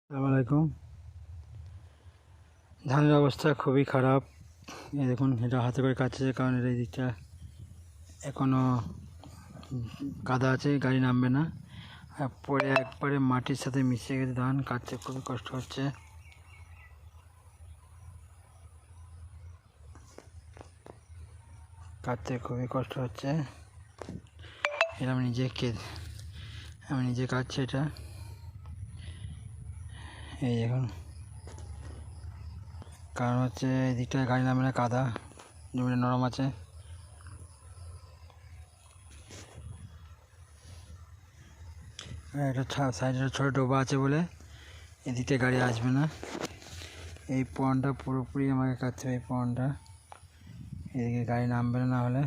আসসালামু আলাইকুম। ধানের অবস্থা খুবই খারাপ। এই দেখুন, এটা হাতে করে কাটছে, কারণ এই দিকটা এখনও কাদা আছে, গাড়ি নামবে না। আর পরে একবারে মাটির সাথে মিশে গেছে ধান, কাটতে খুবই কষ্ট হচ্ছে। এটা আমি নিজে কাটছি এটা। এই দেখুন, কারণ হচ্ছে এই দিকটায় গাড়ি নামবে না, কাদা, জমিটা নরম আছে। একটা সাইডে ছোটো ডোবা আছে বলে এদিকে গাড়ি আসবে না। এই পয়েন্টটা পুরোপুরি আমাকে কাটতে হবে, এই পয়েন্টটা, এদিকে গাড়ি নামবে না হলে।